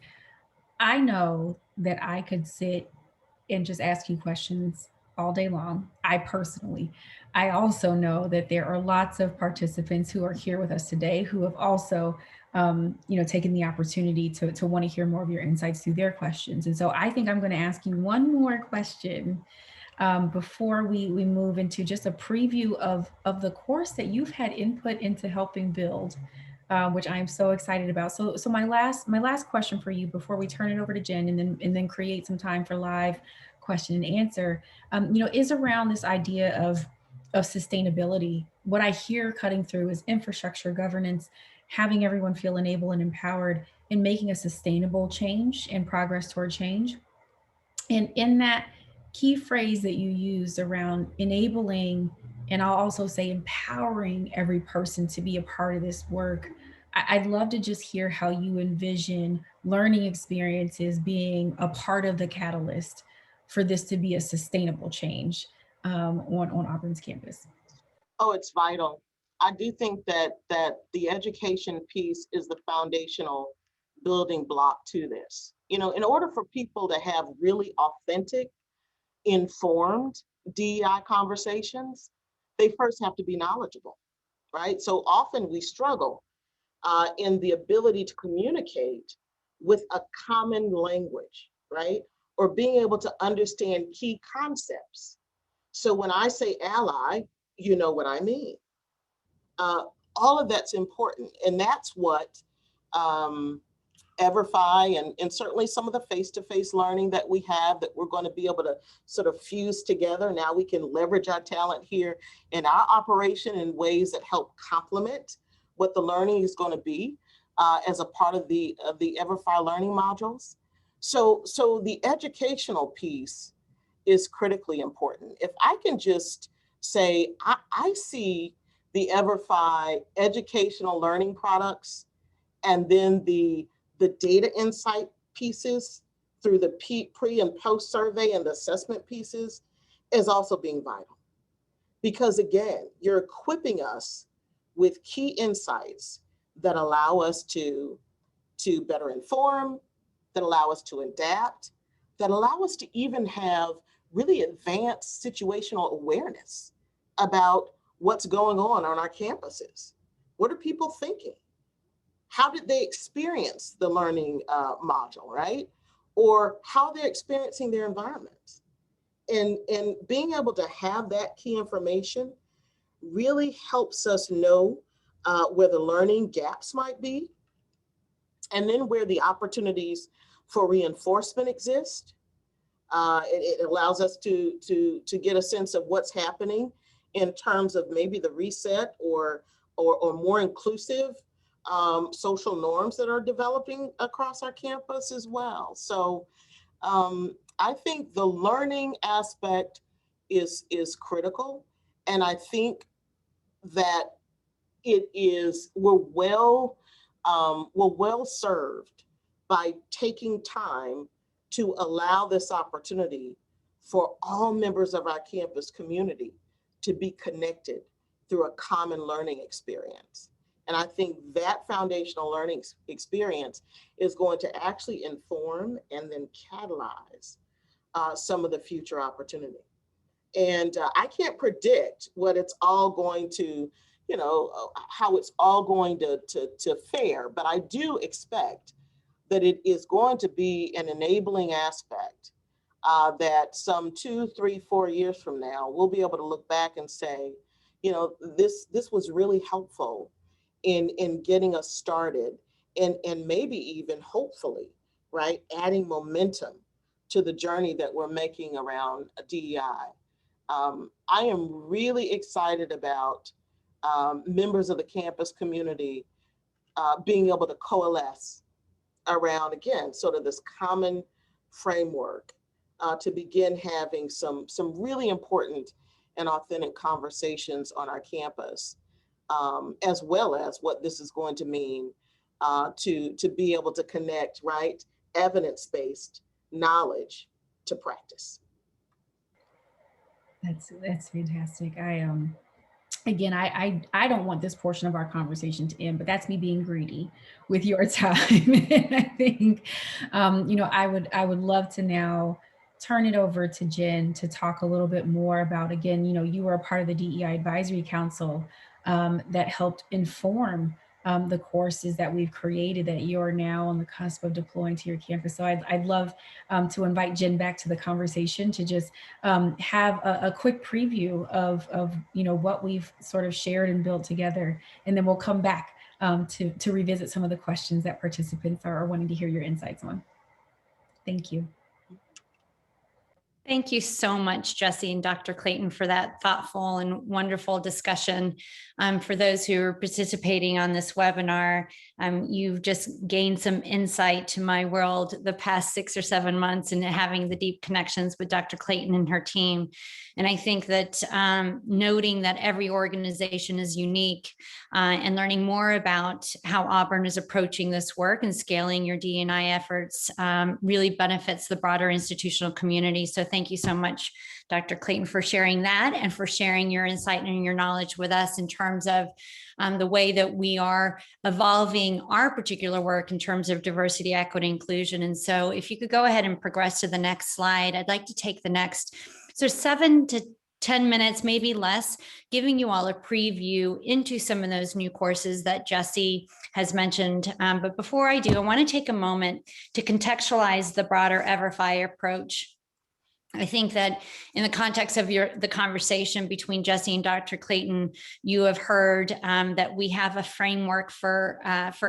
I know that I could sit and just ask you questions all day long. I also know that there are lots of participants who are here with us today who have also, taken the opportunity to want to hear more of your insights through their questions. And so I think I'm going to ask you one more question before we move into just a preview of the course that you've had input into helping build, which I am so excited about. So my last question for you before we turn it over to Jen and then create some time for live question and answer, is around this idea of sustainability. What I hear cutting through is infrastructure, governance, having everyone feel enabled and empowered, and making a sustainable change and progress toward change. And in that key phrase that you used around enabling, and I'll also say empowering every person to be a part of this work, I'd love to just hear how you envision learning experiences being a part of the catalyst for this to be a sustainable change. on Auburn's campus? Oh, it's vital. I do think that the education piece is the foundational building block to this. You know, in order for people to have really authentic, informed DEI conversations, they first have to be knowledgeable, right? So often we struggle in the ability to communicate with a common language, right? Or being able to understand key concepts. So when I say ally, you know what I mean. All of that's important. And that's what Everfi and certainly some of the face-to-face learning that we have that we're going to be able to sort of fuse together. Now we can leverage our talent here in our operation in ways that help complement what the learning is going to be as a part of the Everfi learning modules. So the educational piece is critically important. If I can just say, I see the Everfi educational learning products and then the data insight pieces through the pre and post survey and the assessment pieces as also being vital. Because again, you're equipping us with key insights that allow us to better inform, that allow us to adapt, that allow us to even have really advanced situational awareness about what's going on our campuses. What are people thinking? How did they experience the learning module, right? Or how they're experiencing their environments. And being able to have that key information really helps us know where the learning gaps might be, and then where the opportunities for reinforcement exist. It allows us to get a sense of what's happening in terms of maybe the reset or more inclusive social norms that are developing across our campus as well. So I think the learning aspect is critical, and I think that we're well served by taking time to allow this opportunity for all members of our campus community to be connected through a common learning experience. And I think that foundational learning experience is going to actually inform and then catalyze some of the future opportunity. And I can't predict what it's all going to, how it's all going to fare, but I do expect that it is going to be an enabling aspect that some 2, 3, 4 years from now, we'll be able to look back and say, this was really helpful in getting us started and maybe even hopefully, right, adding momentum to the journey that we're making around DEI. I am really excited about members of the campus community being able to coalesce around, again, sort of this common framework to begin having some really important and authentic conversations on our campus, as well as what this is going to mean to be able to connect, right, evidence-based knowledge to practice. That's fantastic. Again, I don't want this portion of our conversation to end, but that's me being greedy with your time. And I think, I would love to now turn it over to Jen to talk a little bit more about, again, you were a part of the DEI Advisory Council that helped inform the courses that we've created that you're now on the cusp of deploying to your campus. So I'd love to invite Jen back to the conversation to just have a quick preview of what we've sort of shared and built together. And then we'll come back to revisit some of the questions that participants are wanting to hear your insights on. Thank you. Thank you so much, Jessie and Dr. Claton, for that thoughtful and wonderful discussion. For those who are participating on this webinar, You've just gained some insight to my world the past 6 or 7 months and having the deep connections with Dr. Claton and her team. And I think that noting that every organization is unique and learning more about how Auburn is approaching this work and scaling your DE&I efforts really benefits the broader institutional community. So thank you so much, Dr. Claton, for sharing that and for sharing your insight and your knowledge with us in terms of the way that we are evolving our particular work in terms of diversity, equity, inclusion. And so if you could go ahead and progress to the next slide, I'd like to take the next, so 7 to 10 minutes, maybe less, giving you all a preview into some of those new courses that Jessie has mentioned. But before I do, I want to take a moment to contextualize the broader Everfi approach. I think that in the context of the conversation between Jessie and Dr. Claton, you have heard that we have a framework for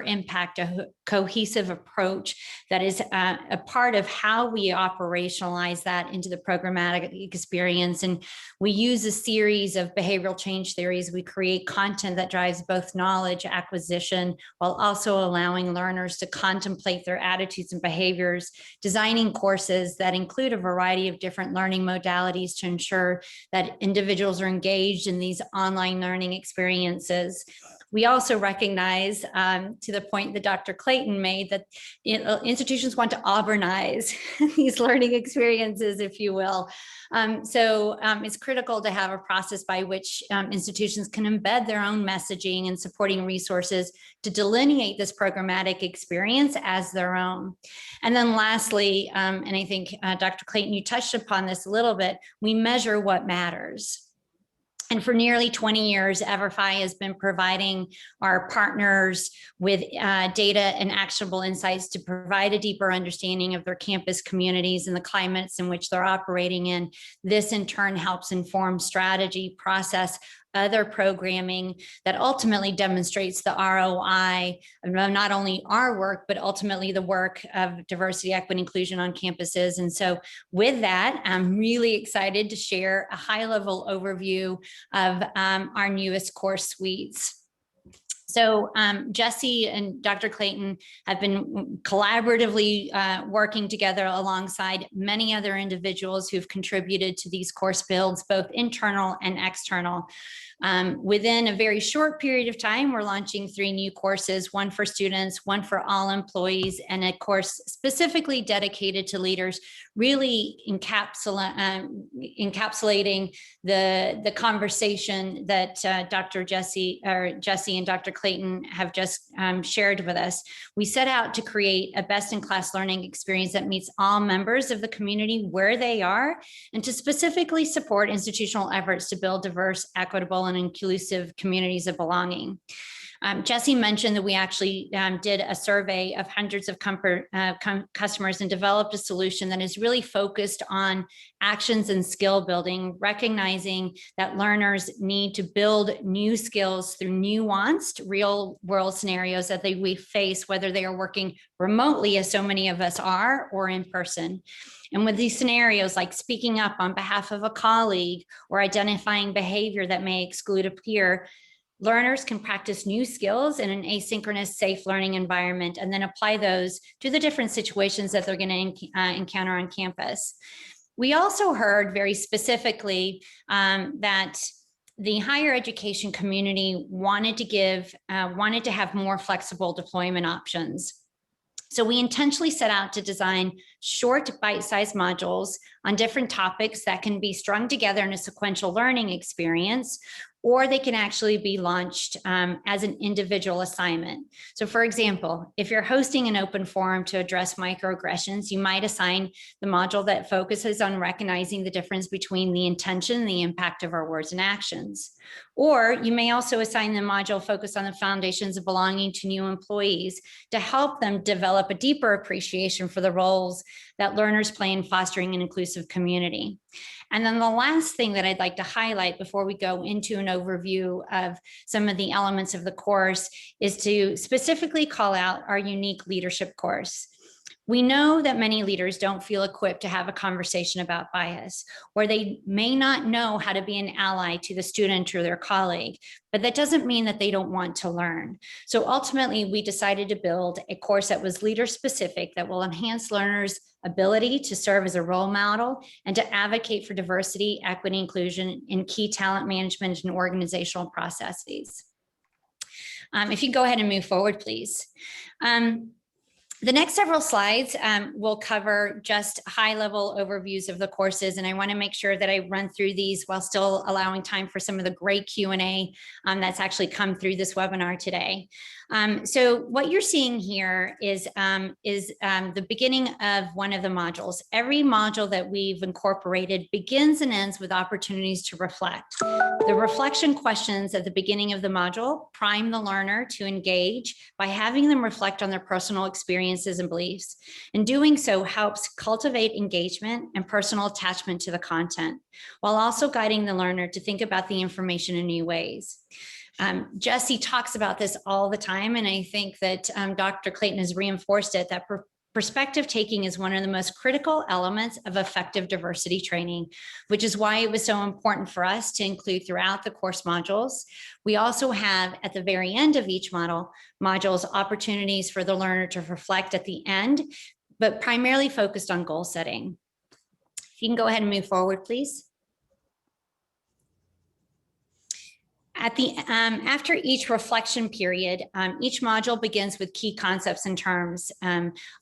impact, a cohesive approach that is a part of how we operationalize that into the programmatic experience. And we use a series of behavioral change theories. We create content that drives both knowledge acquisition while also allowing learners to contemplate their attitudes and behaviors, designing courses that include a variety of different learning modalities to ensure that individuals are engaged in these online learning experiences. We also recognize, to the point that Dr. Claton made, that institutions want to Auburnize these learning experiences, if you will. So it's critical to have a process by which institutions can embed their own messaging and supporting resources to delineate this programmatic experience as their own. And then lastly, and I think Dr. Claton, you touched upon this a little bit, we measure what matters. And for nearly 20 years, Everfi has been providing our partners with data and actionable insights to provide a deeper understanding of their campus communities and the climates in which they're operating in. This in turn helps inform strategy, process, other programming that ultimately demonstrates the ROI of not only our work, but ultimately the work of diversity, equity, inclusion on campuses. And so with that, I'm really excited to share a high-level overview of our newest course suites. So Jessie and Dr. Claton have been collaboratively working together alongside many other individuals who've contributed to these course builds, both internal and external. Within a very short period of time, we're launching 3 new courses, one for students, one for all employees, and a course specifically dedicated to leaders, really encapsulating the conversation that Jessie and Dr. Claton have just shared with us. We set out to create a best-in-class learning experience that meets all members of the community where they are, and to specifically support institutional efforts to build diverse, equitable, and inclusive communities of belonging. Jessie mentioned that we actually did a survey of hundreds of customers and developed a solution that is really focused on actions and skill building, recognizing that learners need to build new skills through nuanced real world scenarios that we face, whether they are working remotely, as so many of us are, or in person. And with these scenarios like speaking up on behalf of a colleague or identifying behavior that may exclude a peer, learners can practice new skills in an asynchronous, safe learning environment and then apply those to the different situations that they're going to encounter on campus. We also heard very specifically that the higher education community wanted to have more flexible deployment options. So we intentionally set out to design short bite-sized modules on different topics that can be strung together in a sequential learning experience, or they can actually be launched as an individual assignment. So for example, if you're hosting an open forum to address microaggressions, you might assign the module that focuses on recognizing the difference between the intention and the impact of our words and actions. Or you may also assign the module focused on the foundations of belonging to new employees to help them develop a deeper appreciation for the roles that learners play in fostering an inclusive community. And then the last thing that I'd like to highlight before we go into an overview of some of the elements of the course is to specifically call out our unique leadership course. We know that many leaders don't feel equipped to have a conversation about bias, or they may not know how to be an ally to the student or their colleague, but that doesn't mean that they don't want to learn. So ultimately, we decided to build a course that was leader specific that will enhance learners' ability to serve as a role model and to advocate for diversity, equity, inclusion in key talent management and organizational processes. If you can go ahead and move forward, please. The next several slides will cover just high-level overviews of the courses, and I want to make sure that I run through these while still allowing time for some of the great Q&A that's actually come through this webinar today. So what you're seeing here is the beginning of one of the modules. Every module that we've incorporated begins and ends with opportunities to reflect. The reflection questions at the beginning of the module prime the learner to engage by having them reflect on their personal experiences and beliefs. And doing so helps cultivate engagement and personal attachment to the content, while also guiding the learner to think about the information in new ways. Jesse talks about this all the time, and I think that Dr. Claton has reinforced it, that perspective taking is one of the most critical elements of effective diversity training, which is why it was so important for us to include throughout the course modules. We also have at the very end of each modules opportunities for the learner to reflect at the end, but primarily focused on goal setting. If you can go ahead and move forward, please. After each reflection period, each module begins with key concepts and terms.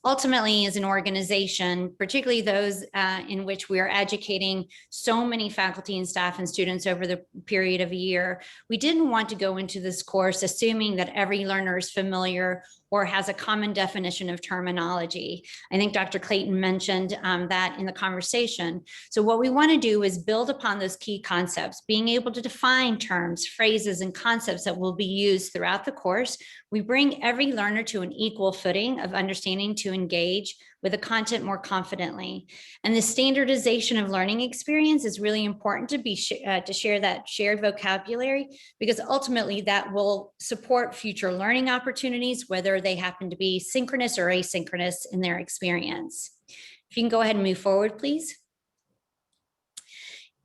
Ultimately, as an organization, particularly those in which we are educating so many faculty and staff and students over the period of a year, we didn't want to go into this course assuming that every learner is familiar or has a common definition of terminology. I think Dr. Claton mentioned that in the conversation. So what we want to do is build upon those key concepts, being able to define terms, phrases, and concepts that will be used throughout the course. We bring every learner to an equal footing of understanding to engage with the content more confidently. And the standardization of learning experience is really important to share that shared vocabulary, because ultimately that will support future learning opportunities, whether they happen to be synchronous or asynchronous in their experience. If you can go ahead and move forward, please.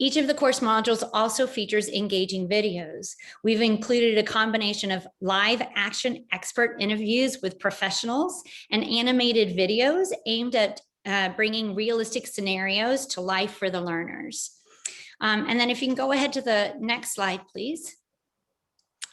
Each of the course modules also features engaging videos. We've included a combination of live action expert interviews with professionals and animated videos aimed at bringing realistic scenarios to life for the learners. And then if you can go ahead to the next slide, please.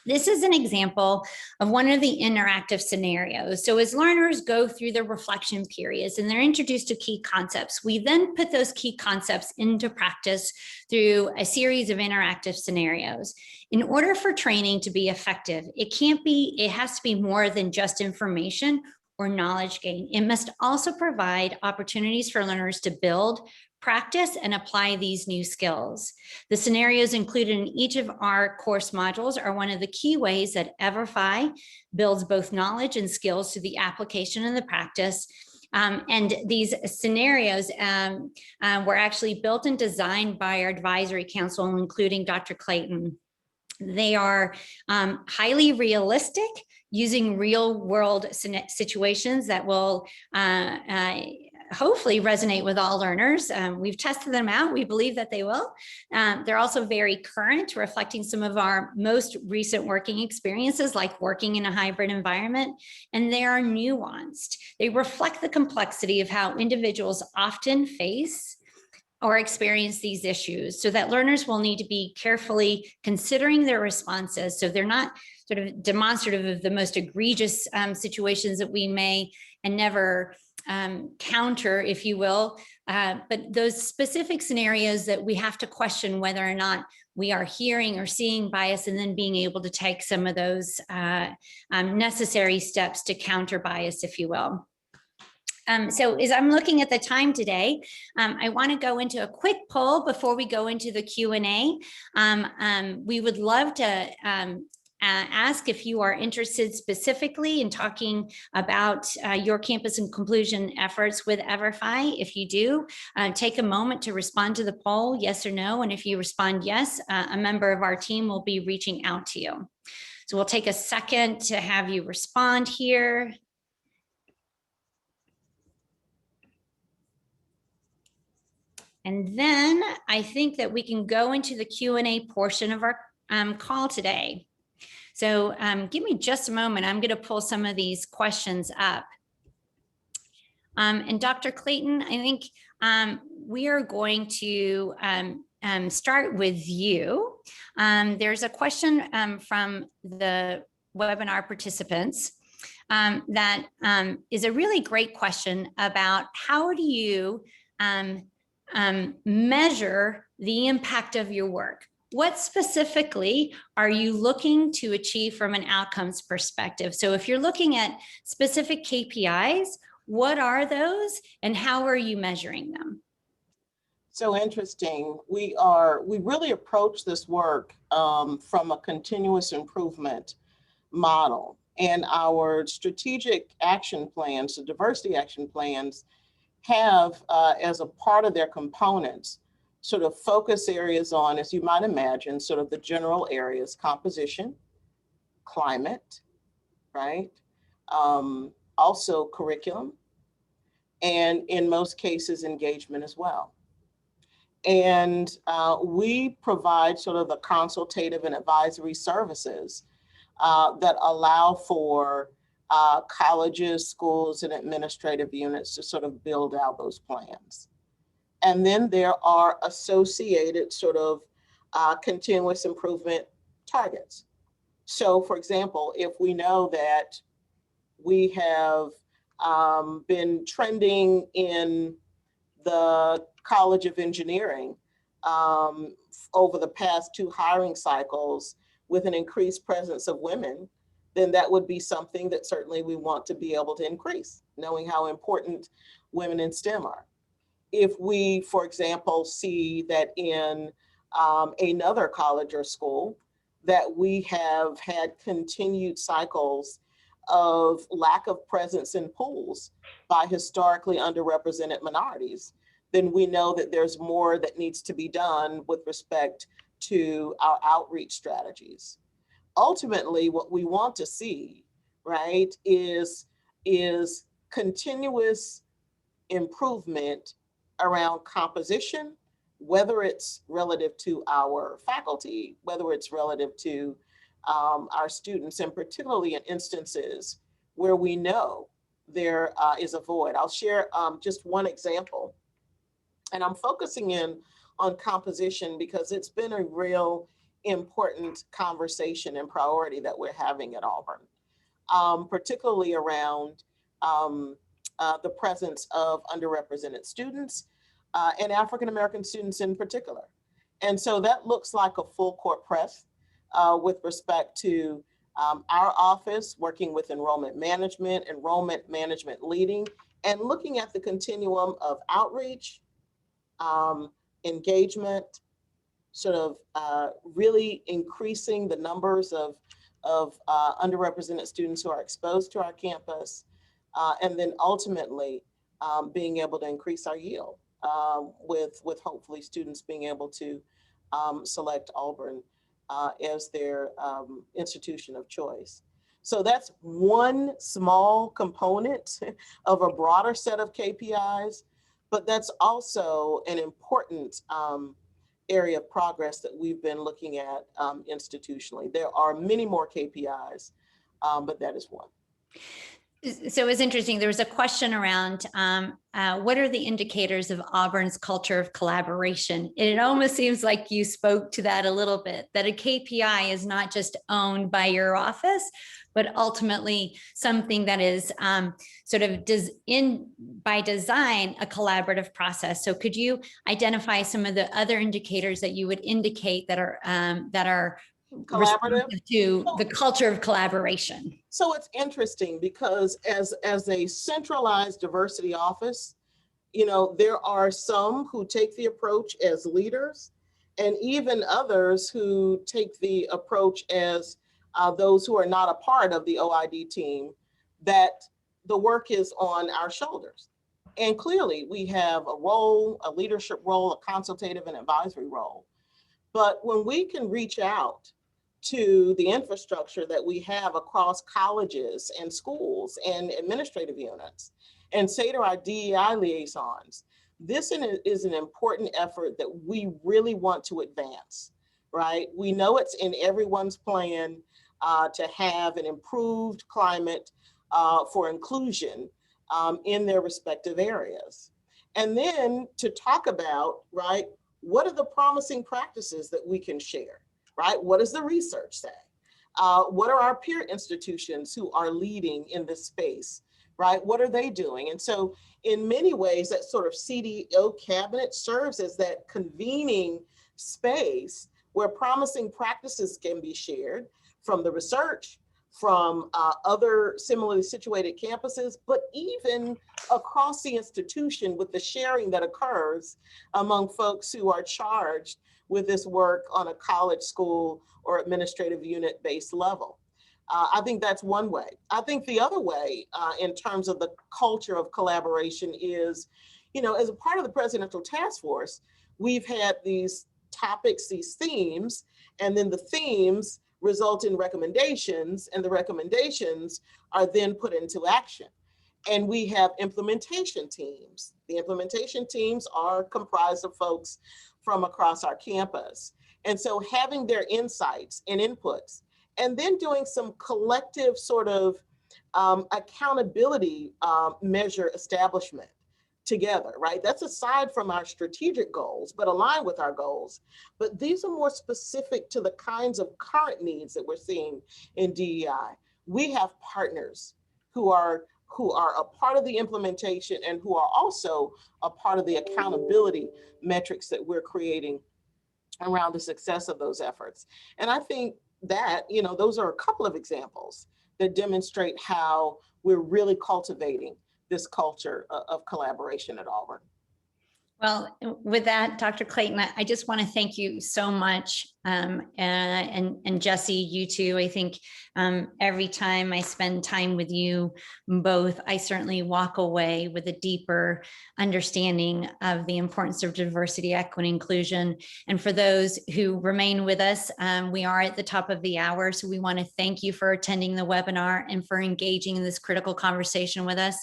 This is an example of one of the interactive scenarios. So as learners go through the reflection periods and they're introduced to key concepts, we then put those key concepts into practice through a series of interactive scenarios. In order for training to be effective, it has to be more than just information or knowledge gain. It must also provide opportunities for learners to build, practice, and apply these new skills. The scenarios included in each of our course modules are one of the key ways that Everfi builds both knowledge and skills to the application and the practice. And these scenarios were actually built and designed by our advisory council, including Dr. Claton. They are highly realistic, using real world situations that will hopefully resonate with all learners. We've tested them out. We believe that they will. They're also very current, reflecting some of our most recent working experiences, like working in a hybrid environment, and they are nuanced. They reflect the complexity of how individuals often face or experience these issues, so that learners will need to be carefully considering their responses. So they're not sort of demonstrative of the most egregious situations that we may and never counter, if you will, but those specific scenarios that we have to question whether or not we are hearing or seeing bias, and then being able to take some of those necessary steps to counter bias, if you will. So as I'm looking at the time today, I want to go into a quick poll before we go into the Q&A. We would love to ask if you are interested specifically in talking about your campus inclusion efforts with Everfi. If you do, take a moment to respond to the poll, yes or no. And if you respond yes, a member of our team will be reaching out to you. So we'll take a second to have you respond here. And then I think that we can go into the Q&A portion of our call today. So give me just a moment. I'm going to pull some of these questions up. And Dr. Claton, I think we are going to start with you. There's a question from the webinar participants that is a really great question about how do you measure the impact of your work? What specifically are you looking to achieve from an outcomes perspective? So if you're looking at specific KPIs, what are those and how are you measuring them? So interesting. We really approach this work from a continuous improvement model, and our strategic action plans, the diversity action plans, have as a part of their components sort of focus areas on, as you might imagine, sort of the general areas: composition, climate, right? Also curriculum, and in most cases, engagement as well. And we provide sort of the consultative and advisory services that allow for colleges, schools, and administrative units to sort of build out those plans. And then there are associated sort of continuous improvement targets. So for example, if we know that we have been trending in the College of Engineering over the past 2 hiring cycles with an increased presence of women, then that would be something that certainly we want to be able to increase, knowing how important women in STEM are. If we, for example, see that in another college or school that we have had continued cycles of lack of presence in pools by historically underrepresented minorities, then we know that there's more that needs to be done with respect to our outreach strategies. Ultimately, what we want to see, right, is continuous improvement around composition, whether it's relative to our faculty, whether it's relative to our students, and particularly in instances where we know there is a void. I'll share just one example, and I'm focusing in on composition because it's been a real important conversation and priority that we're having at Auburn, particularly around the presence of underrepresented students and African-American students in particular. And so that looks like a full court press with respect to our office working with enrollment management leading, and looking at the continuum of outreach, engagement, sort of really increasing the numbers of underrepresented students who are exposed to our campus, and then ultimately being able to increase our yield with hopefully students being able to select Auburn as their institution of choice. So that's one small component of a broader set of KPIs, but that's also an important area of progress that we've been looking at institutionally. There are many more KPIs, but that is one. So it was interesting. There was a question around what are the indicators of Auburn's culture of collaboration? It almost seems like you spoke to that a little bit, that a KPI is not just owned by your office, but ultimately something that is sort of by design a collaborative process. So could you identify some of the other indicators that you would indicate that are collaborative to the culture of collaboration? So it's interesting because as a centralized diversity office, you know, there are some who take the approach as leaders, and even others who take the approach as those who are not a part of the OID team, that the work is on our shoulders. And clearly we have a role, a leadership role, a consultative and advisory role. But when we can reach out to the infrastructure that we have across colleges and schools and administrative units and say to our DEI liaisons, this is an important effort that we really want to advance, right? We know it's in everyone's plan to have an improved climate for inclusion in their respective areas. And then to talk about, right, what are the promising practices that we can share, right? What does the research say? What are our peer institutions who are leading in this space, right? What are they doing? And so in many ways, that sort of CDO cabinet serves as that convening space where promising practices can be shared from the research, from other similarly situated campuses, but even across the institution with the sharing that occurs among folks who are charged with this work on a college, school, or administrative unit-based level. I think that's one way. I think the other way in terms of the culture of collaboration is, you know, as a part of the Presidential Task Force, we've had these topics, these themes, and then the themes result in recommendations, and the recommendations are then put into action. And we have implementation teams. The implementation teams are comprised of folks from across our campus. And so having their insights and inputs, and then doing some collective sort of accountability measure establishment together, right? That's aside from our strategic goals, but aligned with our goals. But these are more specific to the kinds of current needs that we're seeing in DEI. We have partners who are a part of the implementation and who are also a part of the accountability metrics that we're creating around the success of those efforts. And I think that, you know, those are a couple of examples that demonstrate how we're really cultivating this culture of collaboration at Auburn. Well, with that, Dr. Claton, I just want to thank you so much. And Jesse, you too. I think every time I spend time with you both, I certainly walk away with a deeper understanding of the importance of diversity, equity, inclusion. And for those who remain with us, we are at the top of the hour. So we want to thank you for attending the webinar and for engaging in this critical conversation with us.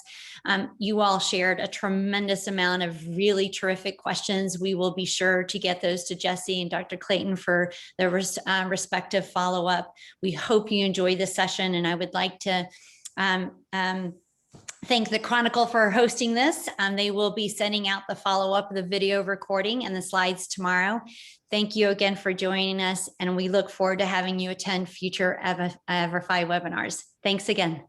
You all shared a tremendous amount of really terrific questions. We will be sure to get those to Jesse and Dr. Claton for their respective follow-up. We hope you enjoy this session, and I would like to thank the Chronicle for hosting this. They will be sending out the follow-up of the video recording and the slides tomorrow. Thank you again for joining us, and we look forward to having you attend future Everfi webinars. Thanks again.